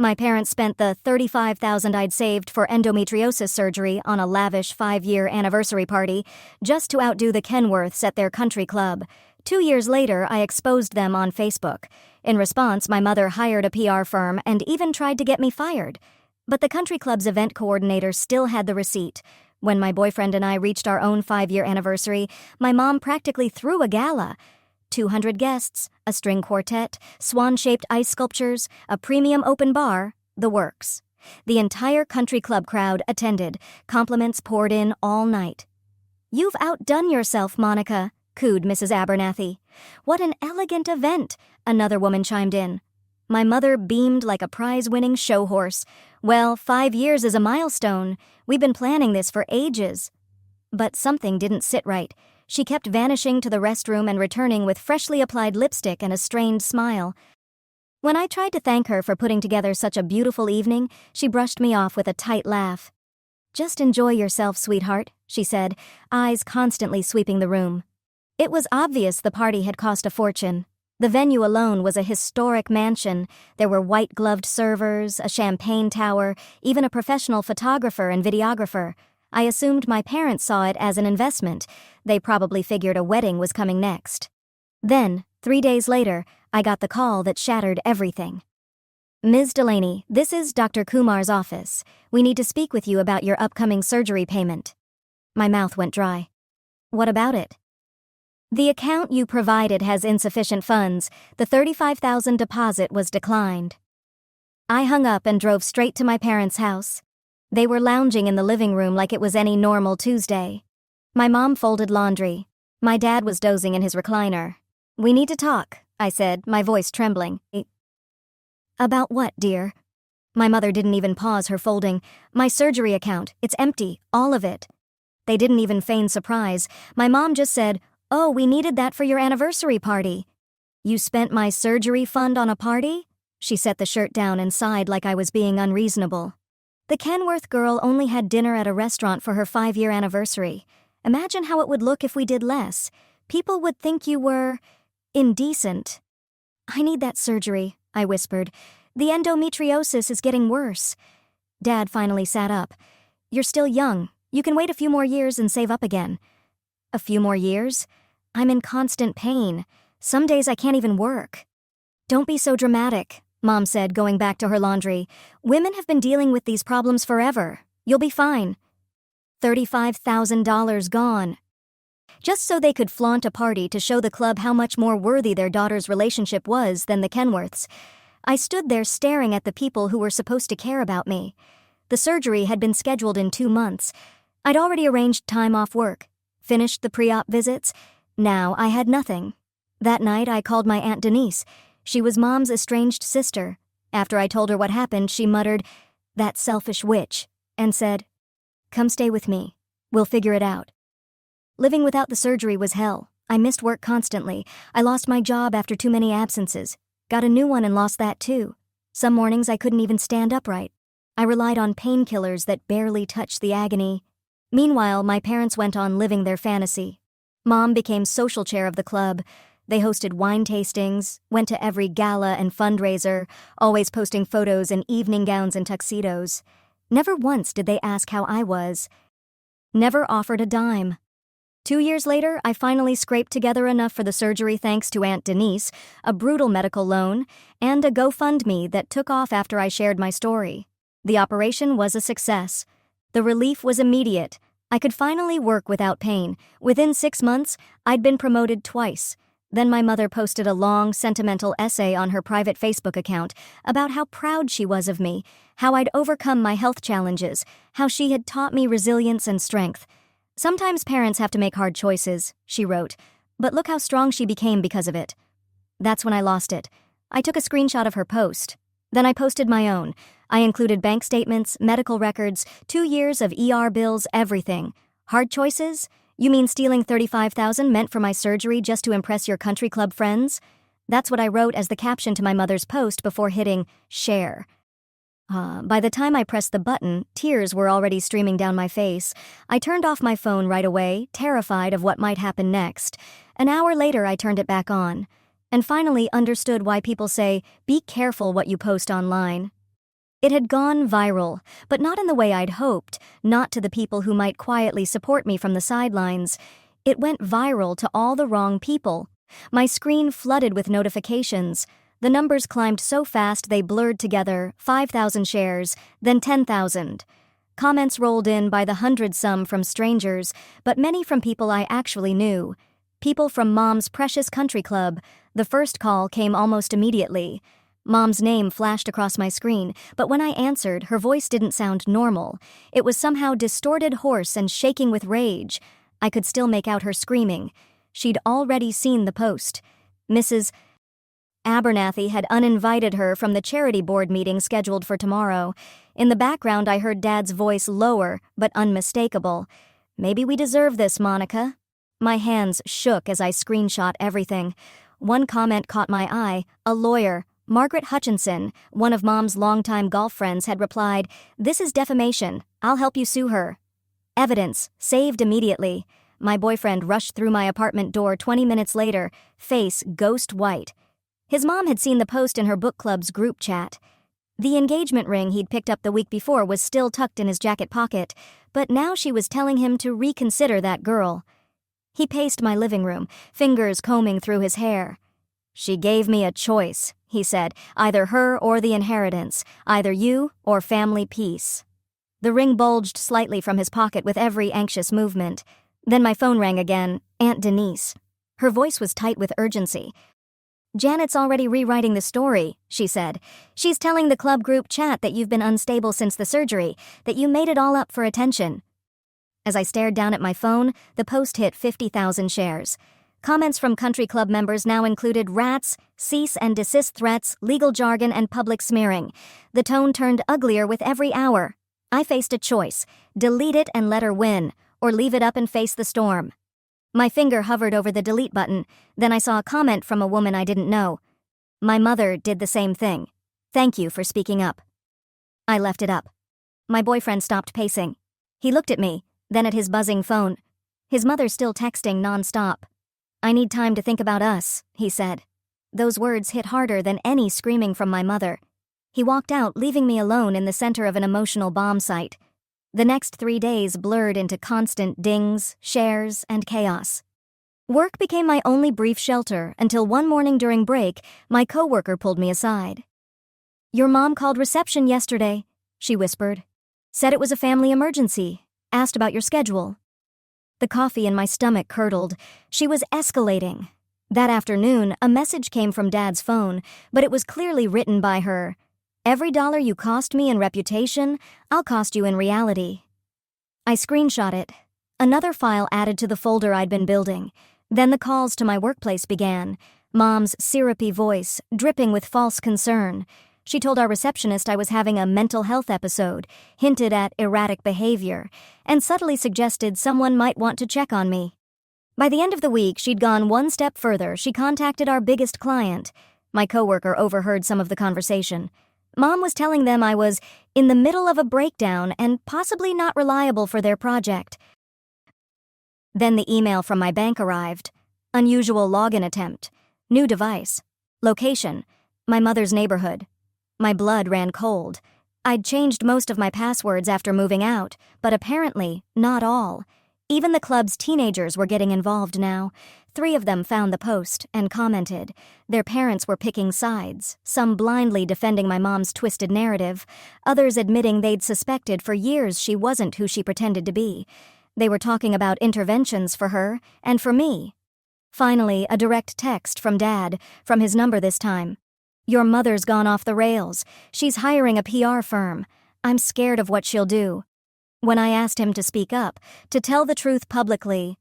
My parents spent the $35,000 I'd saved for endometriosis surgery on a lavish 5-year anniversary party just to outdo the Kenworths at their country club. 2 years later, I exposed them on Facebook. In response, my mother hired a PR firm and even tried to get me fired. But the country club's event coordinator still had the receipt. When my boyfriend and I reached our own 5-year anniversary, my mom practically threw a gala. 200 guests, a string quartet, swan-shaped ice sculptures, a premium open bar, the works. The entire country club crowd attended. Compliments poured in all night. "You've outdone yourself, Monica," cooed Mrs. Abernathy. "What an elegant event," another woman chimed in. My mother beamed like a prize-winning show horse. "Well, 5 years is a milestone. We've been planning this for ages." But something didn't sit right. She kept vanishing to the restroom and returning with freshly applied lipstick and a strained smile. When I tried to thank her for putting together such a beautiful evening, she brushed me off with a tight laugh. "Just enjoy yourself, sweetheart," she said, eyes constantly sweeping the room. It was obvious the party had cost a fortune. The venue alone was a historic mansion. There were white-gloved servers, a champagne tower, even a professional photographer and videographer. I assumed my parents saw it as an investment. They probably figured a wedding was coming next. Then, 3 days later, I got the call that shattered everything. "Ms. Delaney, this is Dr. Kumar's office. We need to speak with you about your upcoming surgery payment." My mouth went dry. "What about it?" "The account you provided has insufficient funds. The $35,000 deposit was declined." I hung up and drove straight to my parents' house. They were lounging in the living room like it was any normal Tuesday. My mom folded laundry. My dad was dozing in his recliner. "We need to talk," I said, my voice trembling. "About what, dear?" My mother didn't even pause her folding. "My surgery account. It's empty. All of it." They didn't even feign surprise. My mom just said, "Oh, we needed that for your anniversary party." "You spent my surgery fund on a party?" She set the shirt down and sighed like I was being unreasonable. "The Kenworth girl only had dinner at a restaurant for her 5-year anniversary. Imagine how it would look if we did less. People would think you were indecent." "I need that surgery," I whispered. "The endometriosis is getting worse." Dad finally sat up. "You're still young. You can wait a few more years and save up again." "A few more years? I'm in constant pain. Some days I can't even work." "Don't be so dramatic," Mom said, going back to her laundry. "Women have been dealing with these problems forever. You'll be fine." $35,000 gone. Just so they could flaunt a party to show the club how much more worthy their daughter's relationship was than the Kenworths. I stood there staring at the people who were supposed to care about me. The surgery had been scheduled in 2 months. I'd already arranged time off work, finished the pre-op visits. Now I had nothing. That night I called my Aunt Denise. She was Mom's estranged sister. After I told her what happened, she muttered, "That selfish witch," and said, "Come stay with me. We'll figure it out." Living without the surgery was hell. I missed work constantly. I lost my job after too many absences. Got a new one and lost that too. Some mornings I couldn't even stand upright. I relied on painkillers that barely touched the agony. Meanwhile, my parents went on living their fantasy. Mom became social chair of the club. They hosted wine tastings, went to every gala and fundraiser, always posting photos in evening gowns and tuxedos. Never once did they ask how I was. Never offered a dime. 2 years later, I finally scraped together enough for the surgery thanks to Aunt Denise, a brutal medical loan, and a GoFundMe that took off after I shared my story. The operation was a success. The relief was immediate. I could finally work without pain. Within 6 months, I'd been promoted twice. Then my mother posted a long, sentimental essay on her private Facebook account about how proud she was of me, how I'd overcome my health challenges, how she had taught me resilience and strength. "Sometimes parents have to make hard choices," she wrote, "but look how strong she became because of it." That's when I lost it. I took a screenshot of her post. Then I posted my own. I included bank statements, medical records, 2 years of ER bills, everything. Hard choices? You mean stealing $35,000 meant for my surgery just to impress your country club friends? That's what I wrote as the caption to my mother's post before hitting share. By the time I pressed the button, tears were already streaming down my face. I turned off my phone right away, terrified of what might happen next. An hour later, I turned it back on, and finally understood why people say, "Be careful what you post online." It had gone viral, but not in the way I'd hoped, not to the people who might quietly support me from the sidelines. It went viral to all the wrong people. My screen flooded with notifications. The numbers climbed so fast they blurred together, 5,000 shares, then 10,000. Comments rolled in by the hundred-some from strangers, but many from people I actually knew. People from Mom's precious country club. The first call came almost immediately. Mom's name flashed across my screen, but when I answered, her voice didn't sound normal. It was somehow distorted, hoarse, and shaking with rage. I could still make out her screaming. She'd already seen the post. Mrs. Abernathy had uninvited her from the charity board meeting scheduled for tomorrow. In the background, I heard Dad's voice, lower but unmistakable. "Maybe we deserve this, Monica." My hands shook as I screenshot everything. One comment caught my eye. A lawyer, Margaret Hutchinson, one of Mom's longtime golf friends, had replied, "This is defamation. I'll help you sue her." Evidence, saved immediately. My boyfriend rushed through my apartment door 20 minutes later, face ghost white. His mom had seen the post in her book club's group chat. The engagement ring he'd picked up the week before was still tucked in his jacket pocket, but now she was telling him to reconsider that girl. He paced my living room, fingers combing through his hair. "She gave me a choice," he said, "either her or the inheritance, either you or family peace." The ring bulged slightly from his pocket with every anxious movement. Then my phone rang again. Aunt Denise. Her voice was tight with urgency. "Janet's already rewriting the story," she said. "She's telling the club group chat that you've been unstable since the surgery, that you made it all up for attention." As I stared down at my phone, the post hit 50,000 shares. Comments from country club members now included rats, cease and desist threats, legal jargon, and public smearing. The tone turned uglier with every hour. I faced a choice: delete it and let her win, or leave it up and face the storm. My finger hovered over the delete button. Then I saw a comment from a woman I didn't know. "My mother did the same thing. Thank you for speaking up." I left it up. My boyfriend stopped pacing. He looked at me, then at his buzzing phone. His mother's still texting nonstop. "I need time to think about us," he said. Those words hit harder than any screaming from my mother. He walked out, leaving me alone in the center of an emotional bomb site. The next 3 days blurred into constant dings, shares, and chaos. Work became my only brief shelter until one morning during break, my coworker pulled me aside. "Your mom called reception yesterday," she whispered. "Said it was a family emergency. Asked about your schedule." The coffee in my stomach curdled. She was escalating. That afternoon, a message came from Dad's phone, but it was clearly written by her. "Every dollar you cost me in reputation, I'll cost you in reality." I screenshot it. Another file added to the folder I'd been building. Then the calls to my workplace began. Mom's syrupy voice, dripping with false concern. She told our receptionist I was having a mental health episode, hinted at erratic behavior, and subtly suggested someone might want to check on me. By the end of the week, she'd gone one step further. She contacted our biggest client. My coworker overheard some of the conversation. Mom was telling them I was in the middle of a breakdown and possibly not reliable for their project. Then the email from my bank arrived. Unusual login attempt. New device. Location. My mother's neighborhood. My blood ran cold. I'd changed most of my passwords after moving out, but apparently not all. Even the club's teenagers were getting involved now. 3 of them found the post and commented. Their parents were picking sides, some blindly defending my mom's twisted narrative, others admitting they'd suspected for years she wasn't who she pretended to be. They were talking about interventions for her and for me. Finally, a direct text from Dad, from his number this time. "Your mother's gone off the rails. She's hiring a PR firm. I'm scared of what she'll do." When I asked him to speak up, to tell the truth publicly,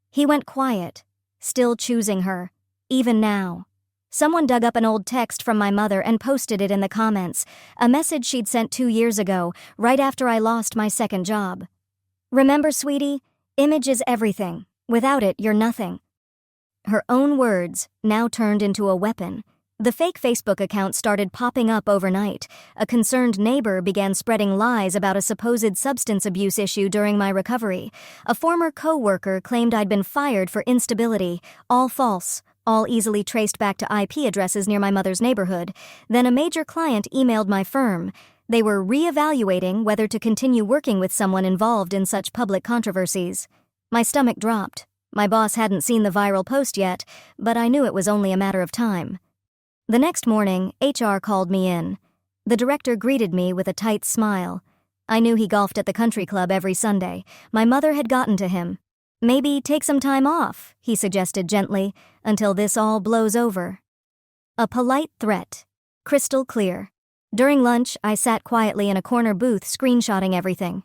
he went quiet, still choosing her, even now. Someone dug up an old text from my mother and posted it in the comments, a message she'd sent 2 years ago, right after I lost my second job. "Remember, sweetie, image is everything. Without it, you're nothing." Her own words now turned into a weapon. The fake Facebook account started popping up overnight. A concerned neighbor began spreading lies about a supposed substance abuse issue during my recovery. A former co-worker claimed I'd been fired for instability, all false, all easily traced back to IP addresses near my mother's neighborhood. Then a major client emailed my firm. They were re-evaluating whether to continue working with someone involved in such public controversies. My stomach dropped. My boss hadn't seen the viral post yet, but I knew it was only a matter of time. The next morning, HR called me in. The director greeted me with a tight smile. I knew he golfed at the country club every Sunday. My mother had gotten to him. "Maybe take some time off," he suggested gently, "until this all blows over." A polite threat. Crystal clear. During lunch, I sat quietly in a corner booth screenshotting everything.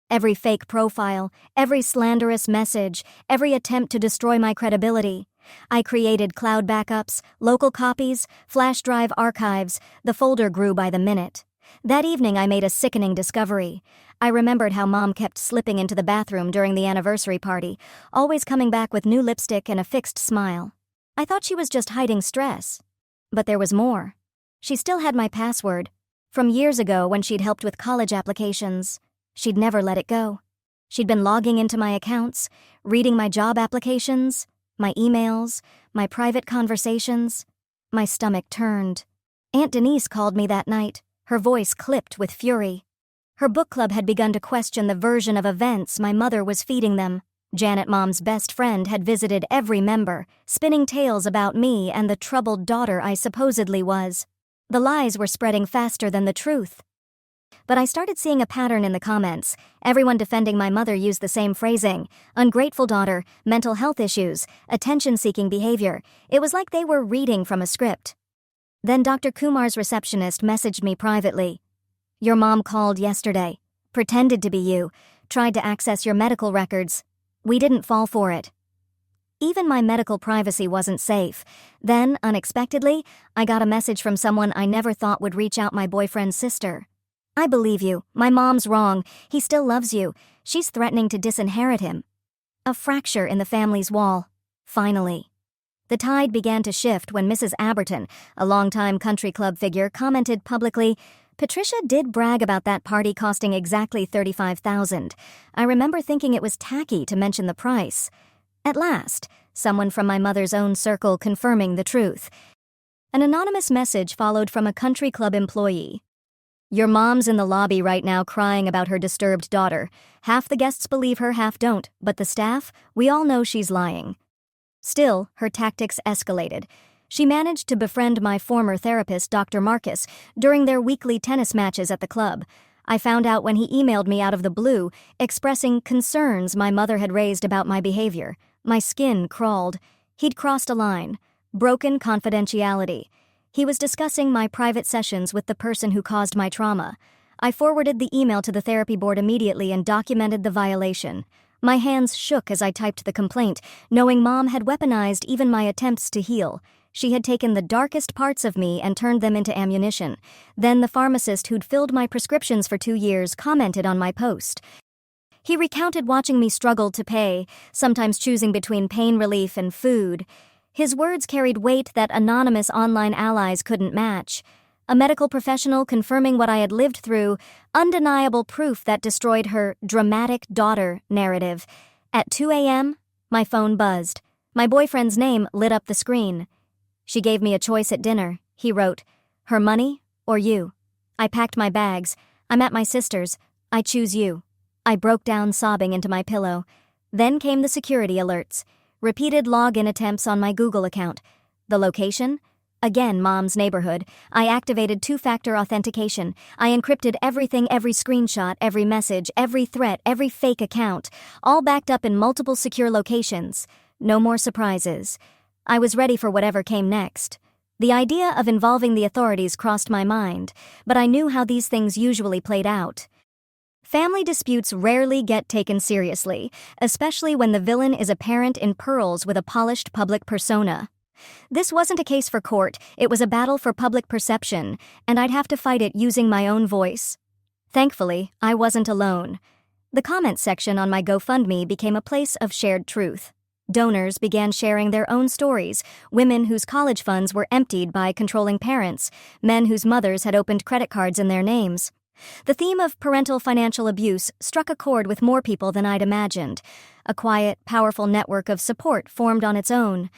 Every fake profile, every slanderous message, every attempt to destroy my credibility. I created cloud backups, local copies, flash drive archives. The folder grew by the minute. That evening I made a sickening discovery. I remembered how Mom kept slipping into the bathroom during the anniversary party, always coming back with new lipstick and a fixed smile. I thought she was just hiding stress. But there was more. She still had my password. From years ago when she'd helped with college applications. She'd never let it go. She'd been logging into my accounts, reading my job applications, my emails, my private conversations. My stomach turned. Aunt Denise called me that night, her voice clipped with fury. Her book club had begun to question the version of events my mother was feeding them. Janet, Mom's best friend, had visited every member, spinning tales about me and the troubled daughter I supposedly was. The lies were spreading faster than the truth. But I started seeing a pattern in the comments. Everyone defending my mother used the same phrasing: ungrateful daughter, mental health issues, attention-seeking behavior. It was like they were reading from a script. Then Dr. Kumar's receptionist messaged me privately. "Your mom called yesterday, pretended to be you, tried to access your medical records. We didn't fall for it." Even my medical privacy wasn't safe. Then, unexpectedly, I got a message from someone I never thought would reach out: my boyfriend's sister. "I believe you. My mom's wrong. He still loves you. She's threatening to disinherit him." A fracture in the family's wall. Finally. The tide began to shift when Mrs. Aberton, a longtime country club figure, commented publicly, "Patricia did brag about that party costing exactly $35,000. I remember thinking it was tacky to mention the price." At last, someone from my mother's own circle confirming the truth. An anonymous message followed from a country club employee. "Your mom's in the lobby right now crying about her disturbed daughter. Half the guests believe her, half don't, but the staff, we all know she's lying." Still, her tactics escalated. She managed to befriend my former therapist, Dr. Marcus, during their weekly tennis matches at the club. I found out when he emailed me out of the blue, expressing concerns my mother had raised about my behavior. My skin crawled. He'd crossed a line. Broken confidentiality. He was discussing my private sessions with the person who caused my trauma. I forwarded the email to the therapy board immediately and documented the violation. My hands shook as I typed the complaint, knowing Mom had weaponized even my attempts to heal. She had taken the darkest parts of me and turned them into ammunition. Then the pharmacist who'd filled my prescriptions for 2 years commented on my post. He recounted watching me struggle to pay, sometimes choosing between pain relief and food. His words carried weight that anonymous online allies couldn't match. A medical professional confirming what I had lived through, undeniable proof that destroyed her dramatic daughter narrative. At 2 a.m., my phone buzzed. My boyfriend's name lit up the screen. "She gave me a choice at dinner," he wrote. "Her money or you?" I packed my bags. "I'm at my sister's. I choose you." I broke down sobbing into my pillow. Then came the security alerts. Repeated login attempts on my Google account. The location? Again, Mom's neighborhood. I activated two-factor authentication. I encrypted everything, every screenshot, every message, every threat, every fake account, all backed up in multiple secure locations. No more surprises. I was ready for whatever came next. The idea of involving the authorities crossed my mind, but I knew how these things usually played out. Family disputes rarely get taken seriously, especially when the villain is a parent in pearls with a polished public persona. This wasn't a case for court, it was a battle for public perception, and I'd have to fight it using my own voice. Thankfully, I wasn't alone. The comments section on my GoFundMe became a place of shared truth. Donors began sharing their own stories, women whose college funds were emptied by controlling parents, men whose mothers had opened credit cards in their names. The theme of parental financial abuse struck a chord with more people than I'd imagined. A quiet, powerful network of support formed on its own.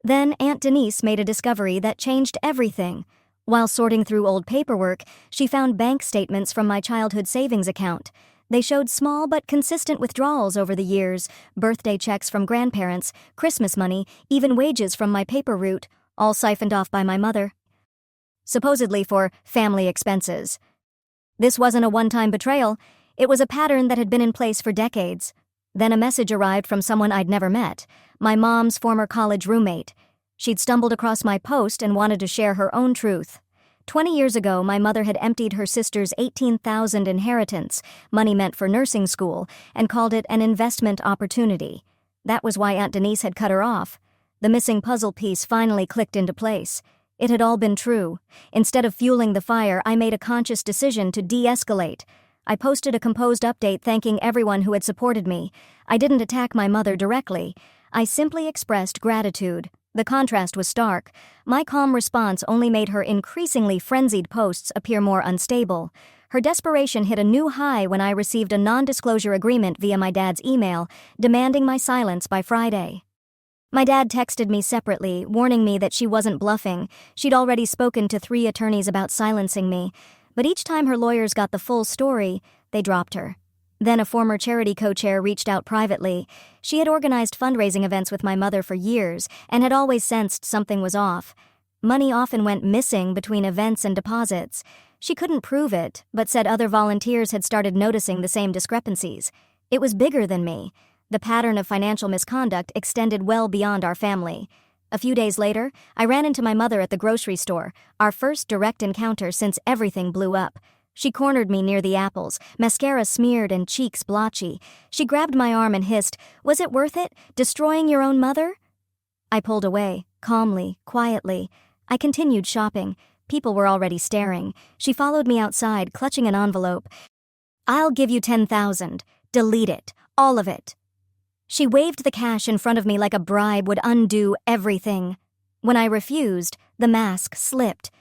Then Aunt Denise made a discovery that changed everything. While sorting through old paperwork, she found bank statements from my childhood savings account. They showed small but consistent withdrawals over the years, birthday checks from grandparents, Christmas money, even wages from my paper route, all siphoned off by my mother, supposedly for family expenses. This wasn't a one-time betrayal. It was a pattern that had been in place for decades. Then a message arrived from someone I'd never met, my mom's former college roommate. She'd stumbled across my post and wanted to share her own truth. 20 years ago, my mother had emptied her sister's $18,000 inheritance, money meant for nursing school, and called it an investment opportunity. That was why Aunt Denise had cut her off. The missing puzzle piece finally clicked into place. It had all been true. Instead of fueling the fire, I made a conscious decision to de-escalate. I posted a composed update thanking everyone who had supported me. I didn't attack my mother directly. I simply expressed gratitude. The contrast was stark. My calm response only made her increasingly frenzied posts appear more unstable. Her desperation hit a new high when I received a non-disclosure agreement via my dad's email, demanding my silence by Friday. My dad texted me separately, warning me that she wasn't bluffing. She'd already spoken to 3 attorneys about silencing me, but each time her lawyers got the full story, they dropped her. Then a former charity co-chair reached out privately. She had organized fundraising events with my mother for years and had always sensed something was off. Money often went missing between events and deposits. She couldn't prove it, but said other volunteers had started noticing the same discrepancies. It was bigger than me. The pattern of financial misconduct extended well beyond our family. A few days later, I ran into my mother at the grocery store, our first direct encounter since everything blew up. She cornered me near the apples, mascara smeared and cheeks blotchy. She grabbed my arm and hissed, "Was it worth it, destroying your own mother?" I pulled away, calmly, quietly. I continued shopping. People were already staring. She followed me outside, clutching an envelope. "I'll give you 10,000. Delete it. All of it." She waved the cash in front of me like a bribe would undo everything. When I refused, the mask slipped.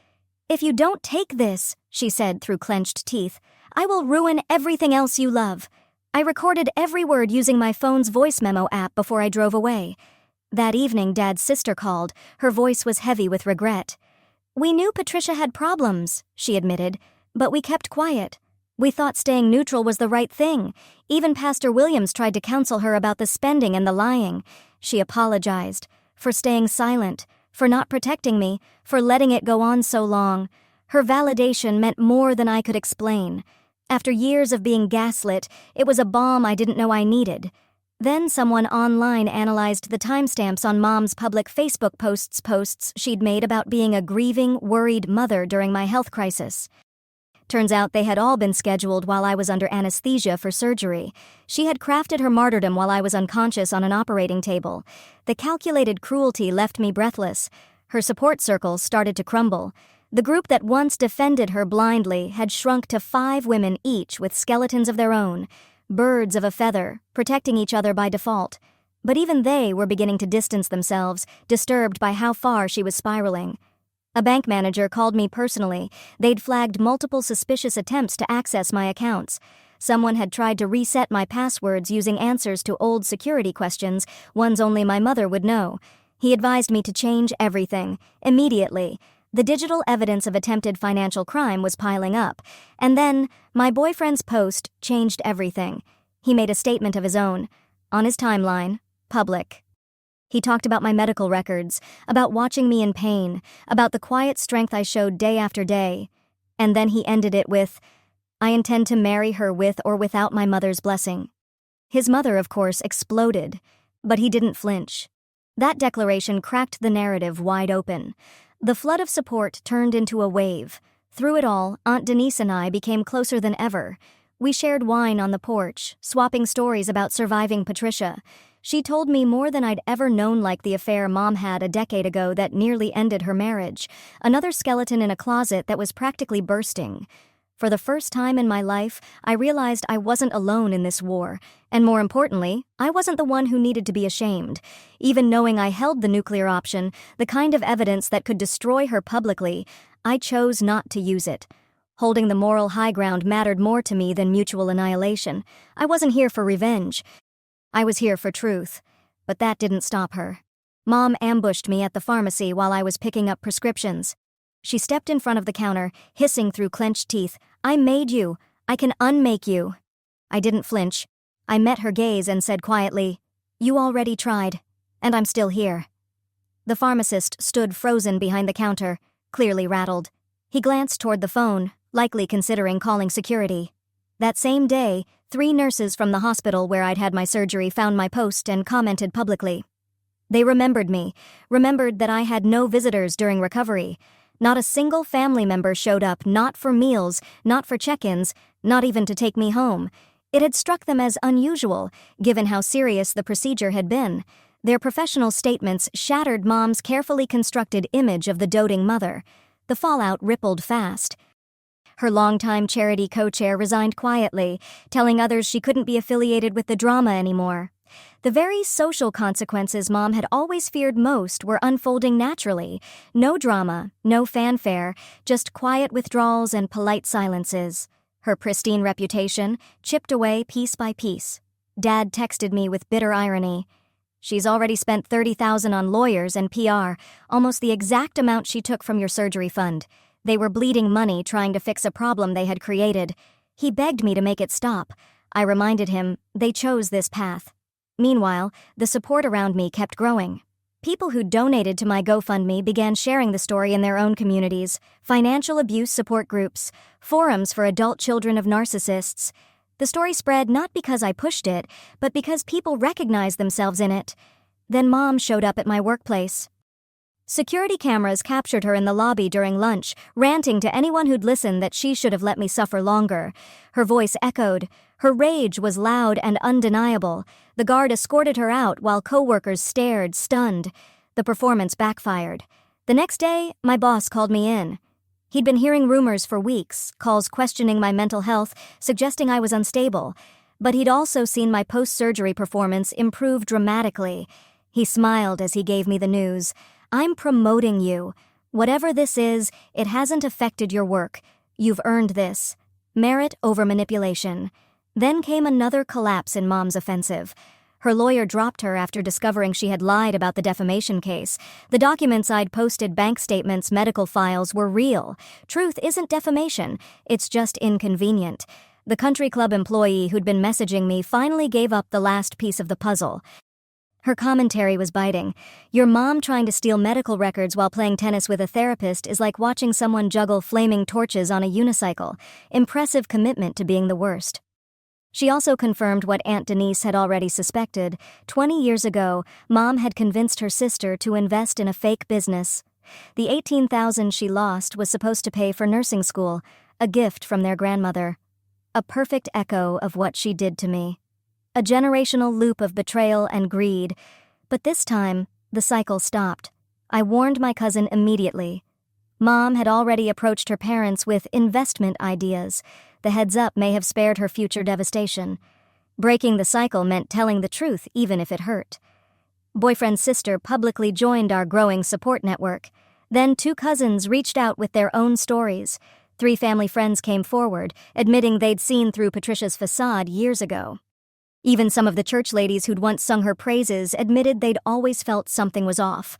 "If you don't take this," she said through clenched teeth, "I will ruin everything else you love." I recorded every word using my phone's voice memo app before I drove away. That evening, Dad's sister called. Her voice was heavy with regret. "We knew Patricia had problems," she admitted, "but we kept quiet. We thought staying neutral was the right thing. Even Pastor Williams tried to counsel her about the spending and the lying. She apologized for staying silent, for not protecting me, for letting it go on so long. Her validation meant more than I could explain. After years of being gaslit, it was a balm I didn't know I needed. Then someone online analyzed the timestamps on Mom's public Facebook posts she'd made about being a grieving, worried mother during my health crisis. Turns out they had all been scheduled while I was under anesthesia for surgery. She had crafted her martyrdom while I was unconscious on an operating table. The calculated cruelty left me breathless. Her support circles started to crumble. The group that once defended her blindly had shrunk to 5 women each with skeletons of their own, birds of a feather, protecting each other by default. But even they were beginning to distance themselves, disturbed by how far she was spiraling. A bank manager called me personally. They'd flagged multiple suspicious attempts to access my accounts. Someone had tried to reset my passwords using answers to old security questions, ones only my mother would know. He advised me to change everything, immediately. The digital evidence of attempted financial crime was piling up. And then, my boyfriend's post changed everything. He made a statement of his own. On his timeline, public. He talked about my medical records, about watching me in pain, about the quiet strength I showed day after day. And then he ended it with, "I intend to marry her with or without my mother's blessing." His mother, of course, exploded, but he didn't flinch. That declaration cracked the narrative wide open. The flood of support turned into a wave. Through it all, Aunt Denise and I became closer than ever. We shared wine on the porch, swapping stories about surviving Patricia. She told me more than I'd ever known, like the affair Mom had a decade ago that nearly ended her marriage, another skeleton in a closet that was practically bursting. For the first time in my life, I realized I wasn't alone in this war, and more importantly, I wasn't the one who needed to be ashamed. Even knowing I held the nuclear option, the kind of evidence that could destroy her publicly, I chose not to use it. Holding the moral high ground mattered more to me than mutual annihilation. I wasn't here for revenge. I was here for truth. But that didn't stop her. Mom ambushed me at the pharmacy while I was picking up prescriptions. She stepped in front of the counter, hissing through clenched teeth, "I made you. I can unmake you." I didn't flinch. I met her gaze and said quietly, "You already tried, and I'm still here." The pharmacist stood frozen behind the counter, clearly rattled. He glanced toward the phone, likely considering calling security. That same day, 3 nurses from the hospital where I'd had my surgery found my post and commented publicly. They remembered me, remembered that I had no visitors during recovery. Not a single family member showed up, not for meals, not for check-ins, not even to take me home. It had struck them as unusual, given how serious the procedure had been. Their professional statements shattered Mom's carefully constructed image of the doting mother. The fallout rippled fast. Her longtime charity co-chair resigned quietly, telling others she couldn't be affiliated with the drama anymore. The very social consequences Mom had always feared most were unfolding naturally. No drama, no fanfare, just quiet withdrawals and polite silences. Her pristine reputation chipped away piece by piece. Dad texted me with bitter irony. "She's already spent $30,000 on lawyers and PR, almost the exact amount she took from your surgery fund. They were bleeding money trying to fix a problem they had created." He begged me to make it stop. I reminded him they chose this path. Meanwhile, the support around me kept growing. People who donated to my GoFundMe began sharing the story in their own communities, financial abuse support groups, forums for adult children of narcissists. The story spread not because I pushed it, but because people recognized themselves in it. Then Mom showed up at my workplace. Security cameras captured her in the lobby during lunch, ranting to anyone who'd listened that she should have let me suffer longer. Her voice echoed. Her rage was loud and undeniable. The guard escorted her out while coworkers stared, stunned. The performance backfired. The next day, my boss called me in. He'd been hearing rumors for weeks, calls questioning my mental health, suggesting I was unstable. But he'd also seen my post-surgery performance improve dramatically. He smiled as he gave me the news. "I'm promoting you. Whatever this is, it hasn't affected your work. You've earned this." Merit over manipulation. Then came another collapse in Mom's offensive. Her lawyer dropped her after discovering she had lied about the defamation case. The documents I'd posted, bank statements, medical files, were real. Truth isn't defamation, it's just inconvenient. The country club employee who'd been messaging me finally gave up the last piece of the puzzle. Her commentary was biting. "Your mom trying to steal medical records while playing tennis with a therapist is like watching someone juggle flaming torches on a unicycle. Impressive commitment to being the worst." She also confirmed what Aunt Denise had already suspected. 20 years ago, Mom had convinced her sister to invest in a fake business. The $18,000 she lost was supposed to pay for nursing school, a gift from their grandmother. A perfect echo of what she did to me. A generational loop of betrayal and greed. But this time, the cycle stopped. I warned my cousin immediately. Mom had already approached her parents with investment ideas. The heads-up may have spared her future devastation. Breaking the cycle meant telling the truth even if it hurt. Boyfriend's sister publicly joined our growing support network. Then 2 cousins reached out with their own stories. 3 family friends came forward, admitting they'd seen through Patricia's facade years ago. Even some of the church ladies who'd once sung her praises admitted they'd always felt something was off.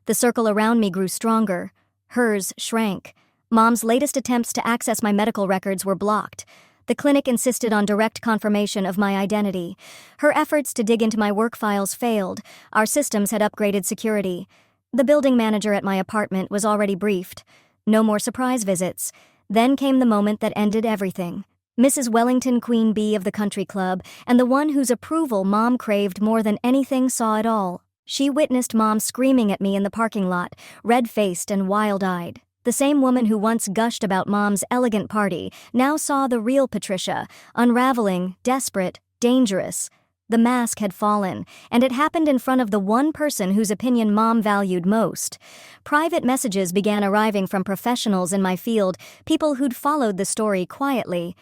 The circle around me grew stronger. Hers shrank. Mom's latest attempts to access my medical records were blocked. The clinic insisted on direct confirmation of my identity. Her efforts to dig into my work files failed. Our systems had upgraded security. The building manager at my apartment was already briefed. No more surprise visits. Then came the moment that ended everything. Mrs. Wellington Queen Bee of the country club, and the one whose approval Mom craved more than anything, saw it all. She witnessed Mom screaming at me in the parking lot, red-faced and wild-eyed. The same woman who once gushed about Mom's elegant party now saw the real Patricia, unraveling, desperate, dangerous. The mask had fallen, and it happened in front of the one person whose opinion Mom valued most. Private messages began arriving from professionals in my field, people who'd followed the story quietly.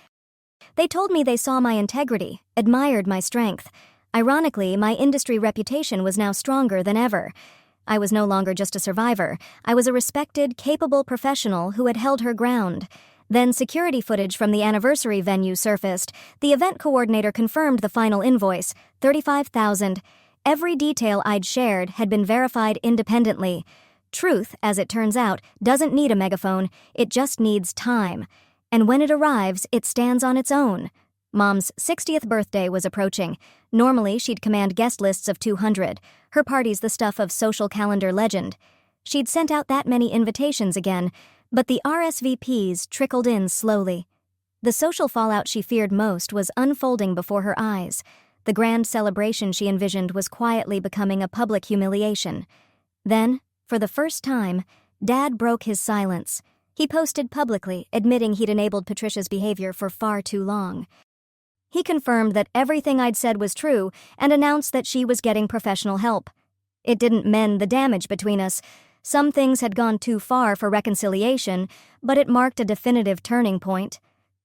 They told me they saw my integrity, admired my strength. Ironically, my industry reputation was now stronger than ever. I was no longer just a survivor. I was a respected, capable professional who had held her ground. Then security footage from the anniversary venue surfaced. The event coordinator confirmed the final invoice, $35,000. Every detail I'd shared had been verified independently. Truth, as it turns out, doesn't need a megaphone, it just needs time. And when it arrives, it stands on its own. Mom's 60th birthday was approaching. Normally, she'd command guest lists of 200. Her party's the stuff of social calendar legend. She'd sent out that many invitations again, but the RSVPs trickled in slowly. The social fallout she feared most was unfolding before her eyes. The grand celebration she envisioned was quietly becoming a public humiliation. Then, for the first time, Dad broke his silence. He posted publicly, admitting he'd enabled Patricia's behavior for far too long. He confirmed that everything I'd said was true and announced that she was getting professional help. It didn't mend the damage between us. Some things had gone too far for reconciliation, but it marked a definitive turning point.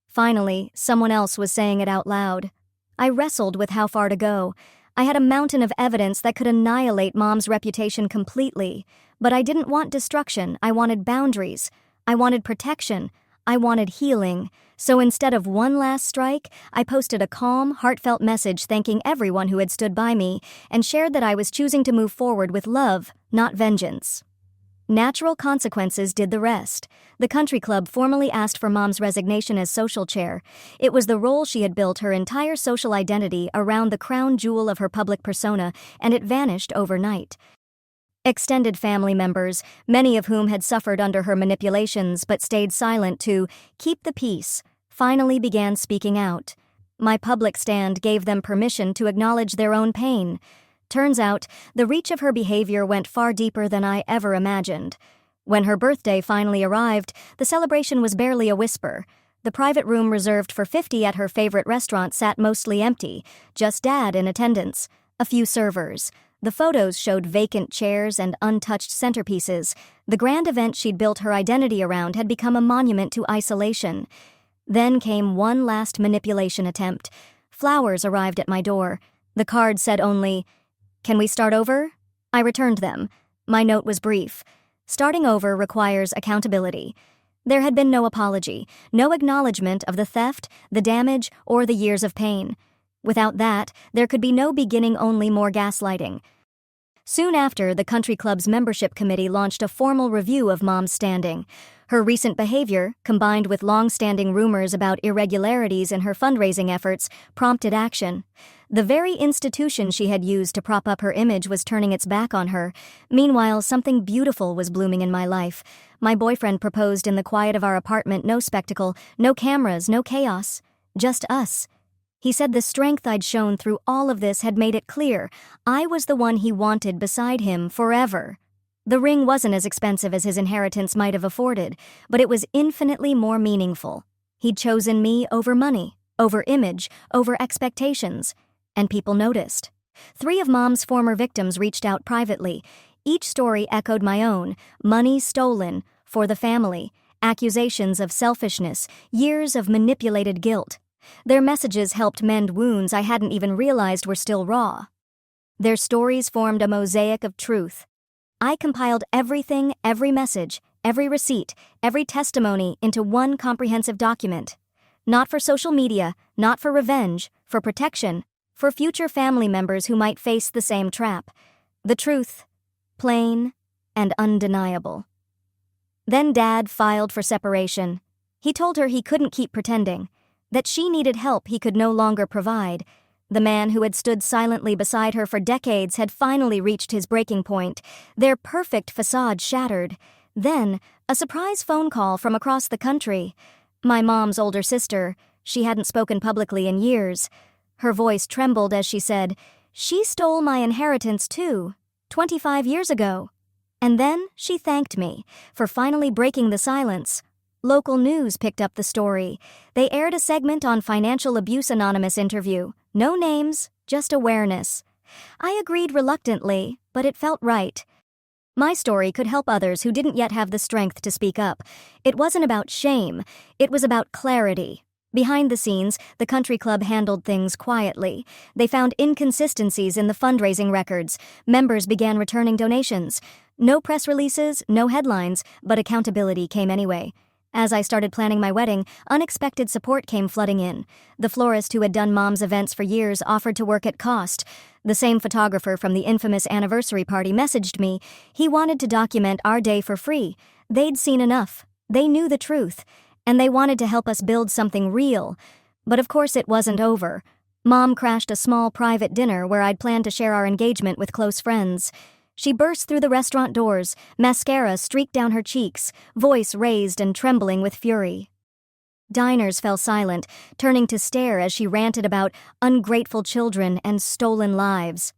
Finally, someone else was saying it out loud. I wrestled with how far to go. I had a mountain of evidence that could annihilate Mom's reputation completely, but I didn't want destruction. I wanted boundaries. I wanted protection. I wanted healing. So instead of one last strike, I posted a calm, heartfelt message thanking everyone who had stood by me and shared that I was choosing to move forward with love, not vengeance. Natural consequences did the rest. The country club formally asked for Mom's resignation as social chair. It was the role she had built her entire social identity around, the crown jewel of her public persona, and it vanished overnight. Extended family members, many of whom had suffered under her manipulations but stayed silent to keep the peace, finally began speaking out. My public stand gave them permission to acknowledge their own pain. Turns out, the reach of her behavior went far deeper than I ever imagined. When her birthday finally arrived, the celebration was barely a whisper. The private room reserved for 50 at her favorite restaurant sat mostly empty, just Dad in attendance, a few servers. The photos showed vacant chairs and untouched centerpieces. The grand event she'd built her identity around had become a monument to isolation. Then came one last manipulation attempt. Flowers arrived at my door. The card said only, "Can we start over?" I returned them. My note was brief. Starting over requires accountability. There had been no apology, no acknowledgement of the theft, the damage, or the years of pain. Without that, there could be no beginning, only more gaslighting. Soon after, the country club's membership committee launched a formal review of Mom's standing. Her recent behavior, combined with long-standing rumors about irregularities in her fundraising efforts, prompted action. The very institution she had used to prop up her image was turning its back on her. Meanwhile, something beautiful was blooming in my life. My boyfriend proposed in the quiet of our apartment, no spectacle, no cameras, no chaos. Just us. He said the strength I'd shown through all of this had made it clear I was the one he wanted beside him forever. The ring wasn't as expensive as his inheritance might have afforded, but it was infinitely more meaningful. He'd chosen me over money, over image, over expectations. And people noticed. 3 of Mom's former victims reached out privately. Each story echoed my own: money stolen, for the family, accusations of selfishness, years of manipulated guilt. Their messages helped mend wounds I hadn't even realized were still raw. Their stories formed a mosaic of truth. I compiled everything, every message, every receipt, every testimony into one comprehensive document. Not for social media, not for revenge, for protection, for future family members who might face the same trap. The truth, plain and undeniable. Then Dad filed for separation. He told her he couldn't keep pretending, that she needed help he could no longer provide. The man who had stood silently beside her for decades had finally reached his breaking point, their perfect facade shattered. Then, a surprise phone call from across the country. My mom's older sister. She hadn't spoken publicly in years. Her voice trembled as she said, "She stole my inheritance too, 25 years ago." And then she thanked me for finally breaking the silence. Local news picked up the story. They aired a segment on Financial Abuse Anonymous interview. No names, just awareness. I agreed reluctantly, but it felt right. My story could help others who didn't yet have the strength to speak up. It wasn't about shame. It was about clarity. Behind the scenes, the country club handled things quietly. They found inconsistencies in the fundraising records. Members began returning donations. No press releases, no headlines, but accountability came anyway. As I started planning my wedding, unexpected support came flooding in. The florist who had done Mom's events for years offered to work at cost. The same photographer from the infamous anniversary party messaged me. He wanted to document our day for free. They'd seen enough. They knew the truth. And they wanted to help us build something real. But of course it wasn't over. Mom crashed a small private dinner where I'd planned to share our engagement with close friends. She burst through the restaurant doors, mascara streaked down her cheeks, voice raised and trembling with fury. Diners fell silent, turning to stare as she ranted about ungrateful children and stolen lives.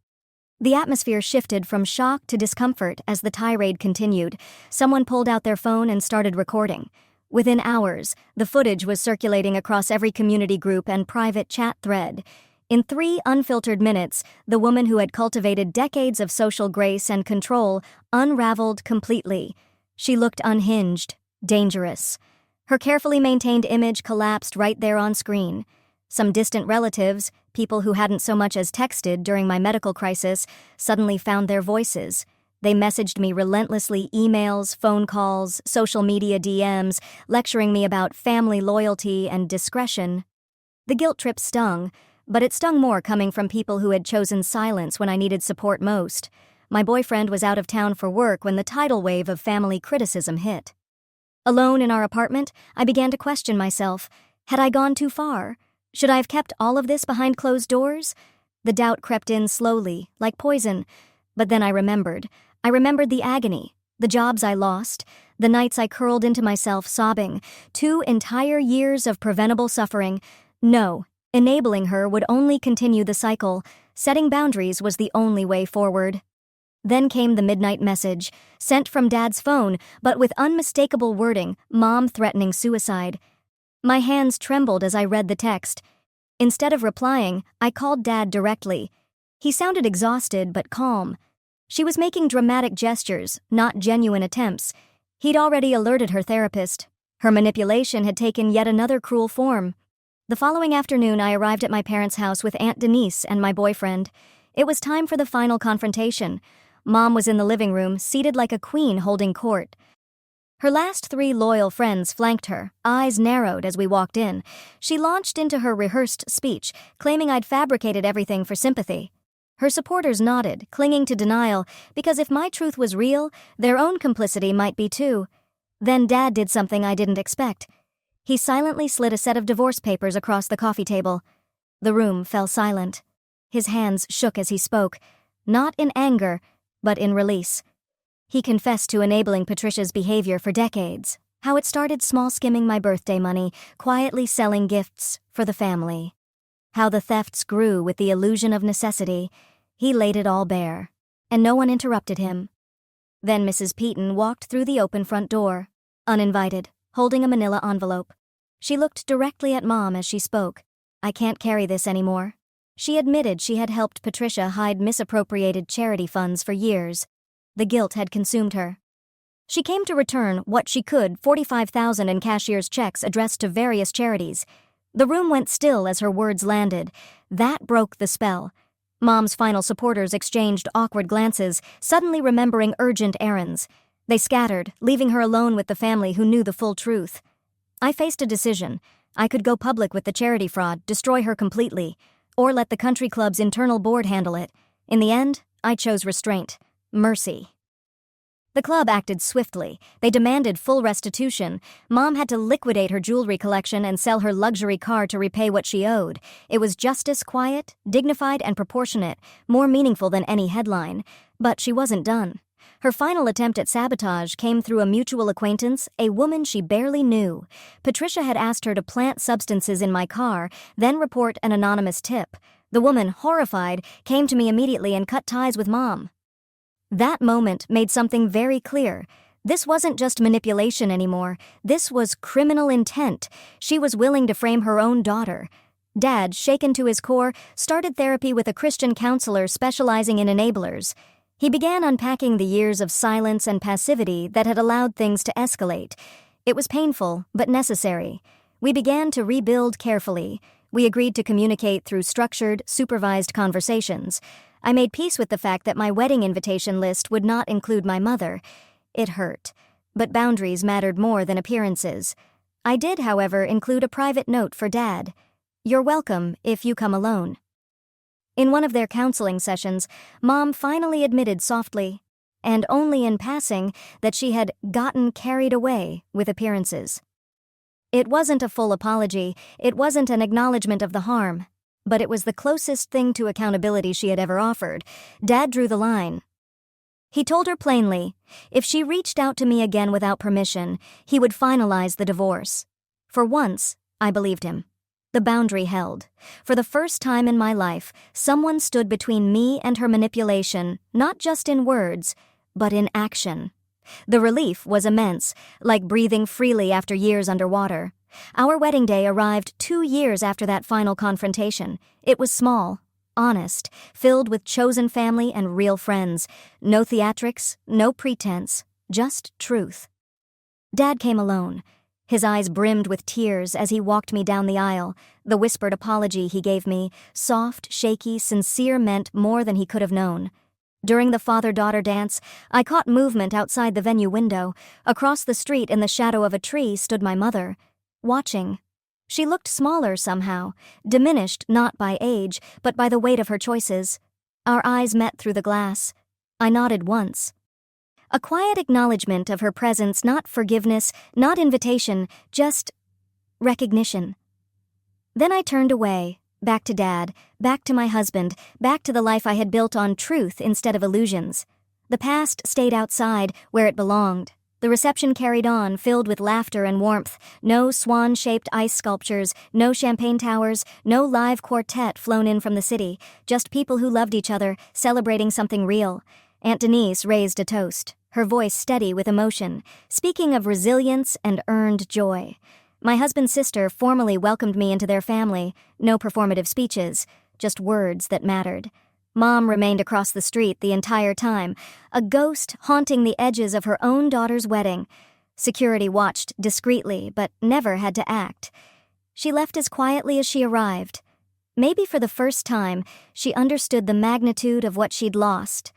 The atmosphere shifted from shock to discomfort as the tirade continued. Someone pulled out their phone and started recording. Within hours, the footage was circulating across every community group and private chat thread. In 3 unfiltered minutes, the woman who had cultivated decades of social grace and control unraveled completely. She looked unhinged, dangerous. Her carefully maintained image collapsed right there on screen. Some distant relatives, people who hadn't so much as texted during my medical crisis, suddenly found their voices. They messaged me relentlessly, emails, phone calls, social media DMs, lecturing me about family loyalty and discretion. The guilt trip stung, but it stung more coming from people who had chosen silence when I needed support most. My boyfriend was out of town for work when the tidal wave of family criticism hit. Alone in our apartment, I began to question myself. Had I gone too far? Should I have kept all of this behind closed doors? The doubt crept in slowly, like poison. But then I remembered. I remembered the agony, the jobs I lost, the nights I curled into myself sobbing, 2 entire years of preventable suffering. No. Enabling her would only continue the cycle. Setting boundaries was the only way forward. Then came the midnight message, sent from Dad's phone, but with unmistakable wording, Mom threatening suicide. My hands trembled as I read the text. Instead of replying, I called Dad directly. He sounded exhausted but calm. She was making dramatic gestures, not genuine attempts. He'd already alerted her therapist. Her manipulation had taken yet another cruel form. The following afternoon, I arrived at my parents' house with Aunt Denise and my boyfriend. It was time for the final confrontation. Mom was in the living room, seated like a queen holding court. Her last 3 loyal friends flanked her, eyes narrowed as we walked in. She launched into her rehearsed speech, claiming I'd fabricated everything for sympathy. Her supporters nodded, clinging to denial, because if my truth was real, their own complicity might be too. Then Dad did something I didn't expect. He silently slid a set of divorce papers across the coffee table. The room fell silent. His hands shook as he spoke, not in anger, but in release. He confessed to enabling Patricia's behavior for decades, how it started small skimming my birthday money, quietly selling gifts for the family. How the thefts grew with the illusion of necessity. He laid it all bare, and no one interrupted him. Then Mrs. Peaton walked through the open front door, uninvited, holding a manila envelope. She looked directly at Mom as she spoke. I can't carry this anymore. She admitted she had helped Patricia hide misappropriated charity funds for years. The guilt had consumed her. She came to return what she could, $45,000 in cashier's checks addressed to various charities. The room went still as her words landed. That broke the spell. Mom's final supporters exchanged awkward glances, suddenly remembering urgent errands. They scattered, leaving her alone with the family who knew the full truth. I faced a decision. I could go public with the charity fraud, destroy her completely, or let the country club's internal board handle it. In the end, I chose restraint, mercy. The club acted swiftly. They demanded full restitution. Mom had to liquidate her jewelry collection and sell her luxury car to repay what she owed. It was justice, quiet, dignified, and proportionate, more meaningful than any headline. But she wasn't done. Her final attempt at sabotage came through a mutual acquaintance, a woman she barely knew. Patricia had asked her to plant substances in my car, then report an anonymous tip. The woman, horrified, came to me immediately and cut ties with Mom. That moment made something very clear. This wasn't just manipulation anymore. This was criminal intent. She was willing to frame her own daughter. Dad, shaken to his core, started therapy with a Christian counselor specializing in enablers. He began unpacking the years of silence and passivity that had allowed things to escalate. It was painful, but necessary. We began to rebuild carefully. We agreed to communicate through structured, supervised conversations. I made peace with the fact that my wedding invitation list would not include my mother. It hurt. But boundaries mattered more than appearances. I did, however, include a private note for Dad. "You're welcome if you come alone." In one of their counseling sessions, Mom finally admitted softly, and only in passing, that she had gotten carried away with appearances. It wasn't a full apology, it wasn't an acknowledgement of the harm, but it was the closest thing to accountability she had ever offered. Dad drew the line. He told her plainly, if she reached out to me again without permission, he would finalize the divorce. For once, I believed him. The boundary held. For the first time in my life, someone stood between me and her manipulation, not just in words, but in action. The relief was immense, like breathing freely after years underwater. Our wedding day arrived 2 years after that final confrontation. It was small, honest, filled with chosen family and real friends. No theatrics, no pretense, just truth. Dad came alone. His eyes brimmed with tears as he walked me down the aisle. The whispered apology he gave me, soft, shaky, sincere, meant more than he could have known. During the father-daughter dance, I caught movement outside the venue window. Across the street in the shadow of a tree stood my mother, watching. She looked smaller somehow, diminished not by age, but by the weight of her choices. Our eyes met through the glass. I nodded once. A quiet acknowledgement of her presence, not forgiveness, not invitation, just recognition. Then I turned away, back to Dad, back to my husband, back to the life I had built on truth instead of illusions. The past stayed outside, where it belonged. The reception carried on, filled with laughter and warmth. No swan-shaped ice sculptures, no champagne towers, no live quartet flown in from the city, just people who loved each other, celebrating something real. Aunt Denise raised a toast, her voice steady with emotion, speaking of resilience and earned joy. My husband's sister formally welcomed me into their family. No performative speeches, just words that mattered. Mom remained across the street the entire time, a ghost haunting the edges of her own daughter's wedding. Security watched discreetly, but never had to act. She left as quietly as she arrived. Maybe for the first time, she understood the magnitude of what she'd lost.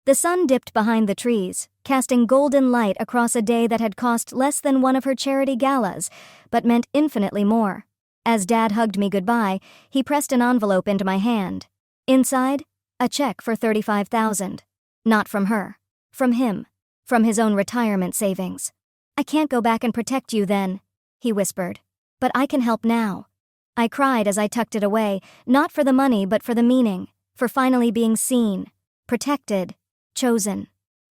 The sun dipped behind the trees, casting golden light across a day that had cost less than one of her charity galas, but meant infinitely more. As Dad hugged me goodbye, he pressed an envelope into my hand. Inside, a check for $35,000. Not from her. From him. From his own retirement savings. "I can't go back and protect you then," he whispered. "But I can help now." I cried as I tucked it away, not for the money but for the meaning, for finally being seen, protected, chosen.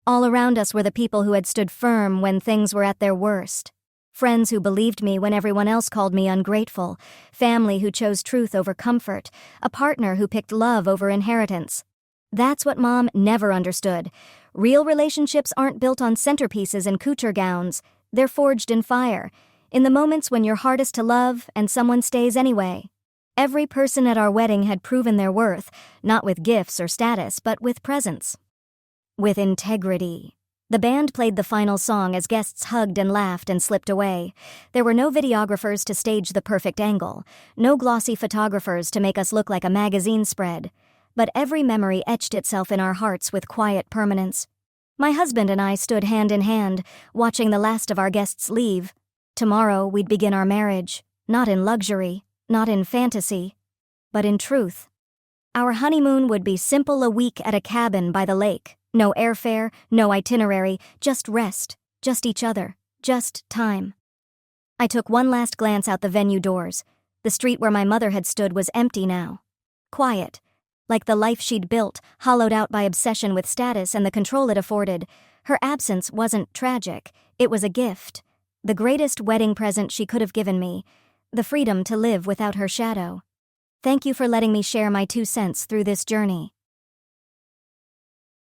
All around us were the people who had stood firm when things were at their worst. Friends who believed me when everyone else called me ungrateful. Family who chose truth over comfort. A partner who picked love over inheritance. That's what Mom never understood. Real relationships aren't built on centerpieces and couture gowns. They're forged in fire. In the moments when you're hardest to love and someone stays anyway. Every person at our wedding had proven their worth, not with gifts or status, but with presence. With integrity. The band played the final song as guests hugged and laughed and slipped away. There were no videographers to stage the perfect angle, no glossy photographers to make us look like a magazine spread. But every memory etched itself in our hearts with quiet permanence. My husband and I stood hand in hand, watching the last of our guests leave. Tomorrow we'd begin our marriage, not in luxury, not in fantasy, but in truth. Our honeymoon would be simple, a week at a cabin by the lake. No airfare, no itinerary, just rest, just each other, just time. I took one last glance out the venue doors. The street where my mother had stood was empty now. Quiet, like the life she'd built, hollowed out by obsession with status and the control it afforded. Her absence wasn't tragic, it was a gift. The greatest wedding present she could have given me. The freedom to live without her shadow. Thank you for letting me share my 2 cents through this journey.